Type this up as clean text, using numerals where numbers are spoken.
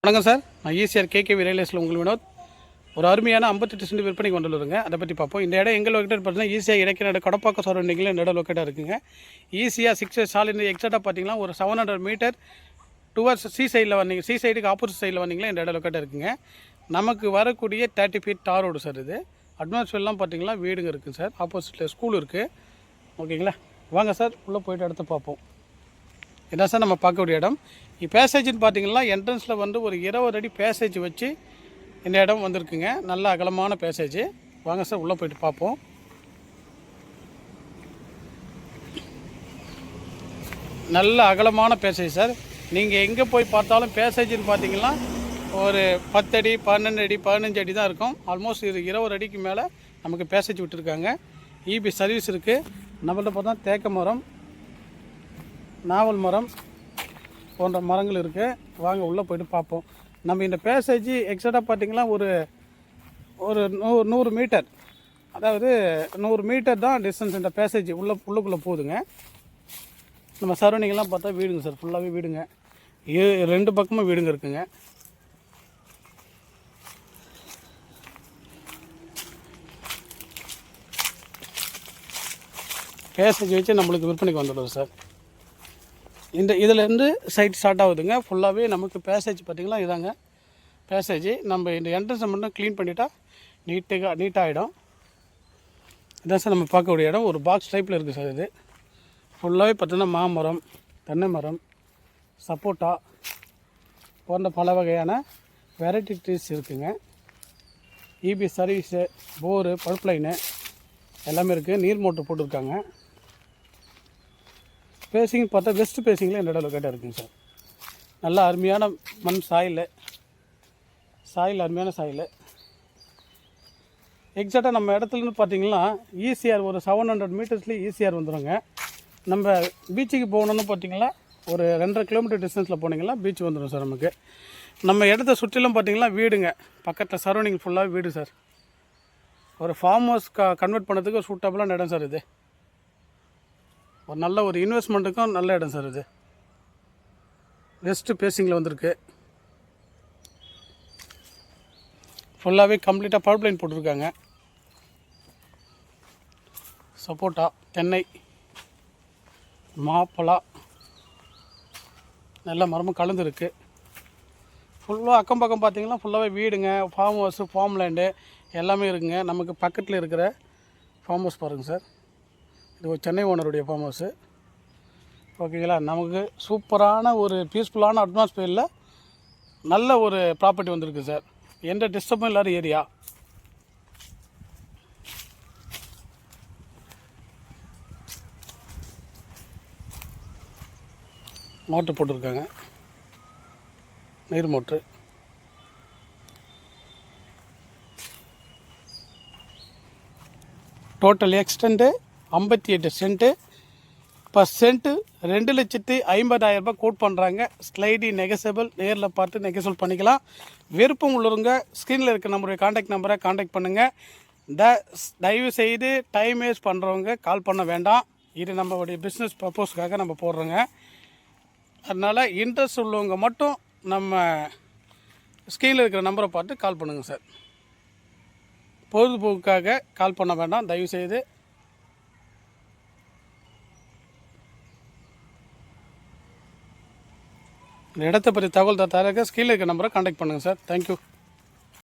வணக்கம் சார், நான் ECR KKV real உங்கள் வினோத். ஒரு அருமையான 58 சென்ட் விற்பனைக்கு வந்துள்ளதுங்க. அதை பற்றி பார்ப்போம். இந்த இடம் எங்கே லொக்கேட் பார்த்தீங்கன்னா ஈஸியாக இடைக்கிற கொடப்பாக்கம் சரௌண்டிங்கில் இந்த இடம் லொக்கேட்டாக இருக்குங்க. ஈஸியாக 6 சாலின் எக்ஸாக்டாக பார்த்தீங்கன்னா ஒரு 700 மீட்டர் டுவர்ட்ஸ் சி சைடில் வந்தீங்க, சி சைடுக்கு ஆப்போசிட் சைடில் வந்தீங்களா இந்த இடம் லொக்கேட்டாக இருக்குங்க. நமக்கு வரக்கூடிய 30 ஃபீட் தார் ரோடு சார். இது அட்மாஸ்ஃபியர்லாம் பார்த்தீங்கன்னா வீடுங்க இருக்குது சார். ஆப்போசிட்டில் ஸ்கூல் இருக்குது. ஓகேங்களா, வாங்க சார் உள்ளே போய்ட்டு அடுத்து பார்ப்போம். இதான் சார் நம்ம பார்க்கக்கூடிய இடம். பேசேஜ்னு பார்த்தீங்கன்னா என்ட்ரன்ஸில் வந்து ஒரு 20 அடி பேசேஜ் வச்சு இந்த இடம் வந்திருக்குங்க. நல்ல அகலமான பேசேஜ். வாங்க சார் உள்ளே போய்ட்டு பார்ப்போம். நல்ல அகலமான பேசேஜ் சார். நீங்கள் எங்கே போய் பார்த்தாலும் பேசேஜ்னு பார்த்தீங்கன்னா ஒரு 10 அடி 12 அடி 15 அடி தான் இருக்கும். ஆல்மோஸ்ட் இது 20 அடிக்கு மேலே நமக்கு பேசேஜ் விட்டுருக்காங்க. இபி சர்வீஸ் இருக்குது. நம்மள்ட்ட பார்த்தா தேக்க மரம், நாவல் மரம் போன்ற மரங்கள் இருக்குது. வாங்க உள்ளே போய்ட்டு பார்ப்போம். நம்ம இந்த பேசேஜ் எக்ஸாக்டாக பார்த்திங்கன்னா ஒரு 100 மீட்டர், அதாவது 100 மீட்டர் தான் டிஸ்டன்ஸ். இந்த பேசேஜ் உள்ளுக்குள்ளே போகுதுங்க. நம்ம சரௌண்டிங்கெல்லாம் பார்த்தா வீடுங்க சார். ஃபுல்லாகவே வீடுங்க. 2 பக்கமும் வீடுங்க இருக்குங்க. பேசேஜ் வச்சு நம்மளுக்கு விற்பனைக்கு வந்துடுது சார். இதிலேருந்து சைட் ஸ்டார்ட் ஆகுதுங்க. ஃபுல்லாகவே நமக்கு பேசேஜ் பார்த்திங்கன்னா இதாங்க பேசேஜ். நம்ம இந்த என்ட்ரன்ஸை மட்டும் க்ளீன் பண்ணிட்டா நீட்டாகிடும். இதான் சார் நம்ம பார்க்கக்கூடிய இடம். ஒரு பாக்ஸ் டைப்பில் இருக்குது சார். இது ஃபுல்லாகவே பார்த்தீங்கன்னா மாமரம், தென்னை மரம், சப்போட்டா போன்ற பல வகையான வெரைட்டி ட்ரீஸ் இருக்குதுங்க. EB service, bore, pipe line எல்லாமே இருக்குது. நீர் மோட்ரு போட்டிருக்காங்க. பேசிங் பார்த்தா வெஸ்ட் பேசிங்கில் இந்த இடம் லொக்கேட்டாக இருக்குங்க சார். நல்லா அருமையான மண் சாயில் அருமையான சாயில். எக்ஸாக்டாக நம்ம இடத்துலன்னு பார்த்தீங்கன்னா ஈசிஆர் ஒரு 700 மீட்டர்ஸ்லேயே ஈசிஆர் வந்துடுங்க. நம்ம பீச்சுக்கு போகணுன்னு பார்த்தீங்கன்னா ஒரு 2.5 கிலோமீட்டர் டிஸ்டன்ஸில் போனீங்கன்னா பீச் வந்துடும் சார். நமக்கு நம்ம இடத்த சுற்றிலும் பார்த்தீங்கன்னா வீடுங்க. பக்கத்தில் சரௌண்டிங் ஃபுல்லாக வீடு சார். ஒரு ஃபார்ம் ஹவுஸ் கன்வெர்ட் பண்ணுறதுக்கு சூட்டபுளான இடம் சார். இது ஒரு நல்ல ஒரு இன்வெஸ்ட்மெண்ட்டுக்கும் நல்ல இடம் சார். இது வெஸ்ட்டு பேசிங்கில் வந்திருக்கு. ஃபுல்லாகவே கம்ப்ளீட்டாக பைப் லைன் போட்டிருக்காங்க. சப்போட்டா, தென்னை, மாப்பழா நல்ல மரமும் கலந்துருக்கு. ஃபுல்லாக அக்கம் பக்கம் பார்த்திங்கன்னா ஃபுல்லாகவே வீடுங்க, ஃபார்ம் ஹவுஸு, ஃபார்ம் லேண்டு எல்லாமே இருக்குங்க. நமக்கு பக்கத்தில் இருக்கிற ஃபார்ம் ஹவுஸ் பாருங்கள் சார். இது ஒரு சென்னை ஓனருடைய ஃபார்ம் ஹவுஸு. ஓகேங்களா, நமக்கு சூப்பரான ஒரு பீஸ்ஃபுல்லான அட்மாஸ்பியரில் நல்ல ஒரு ப்ராப்பர்ட்டி வந்திருக்கு சார். எந்த டிஸ்டர்பும் இல்லாத ஏரியா. மோட்ரு போட்டிருக்காங்க, நீர் மோட்ரு. Total extent 58 cent. இப்போ சென்ட்டு 2,50,000 கோட் பண்ணுறாங்க. ஸ்லைடி நெகசபிள். நேரில் பார்த்து நெகசபிள் பண்ணிக்கலாம். விருப்பம் உள்ளவங்க ஸ்க்ரீனில் இருக்க நம்மளுடைய காண்டாக்ட் நம்பரை காண்டாக்ட் பண்ணுங்கள். தயவு செய்து டைம் வேஸ்ட் பண்ணுறவங்க கால் பண்ண வேண்டாம். இது நம்மளுடைய பிஸ்னஸ் பர்பஸ்க்காக நம்ம போடுறோங்க. அதனால் இன்ட்ரெஸ்ட் உள்ளவங்க மட்டும் நம்ம ஸ்க்ரீனில் இருக்கிற நம்பரை பார்த்து கால் பண்ணுங்கள் சார். பொழுதுபோக்குக்காக கால் பண்ண வேண்டாம் தயவுசெய்து. இந்த இடத்தை பற்றி தகவல் தரக்க ஸ்கீழில் இருக்க நம்பரை காண்டாக்ட் பண்ணுங்கள் சார். தேங்க்யூ.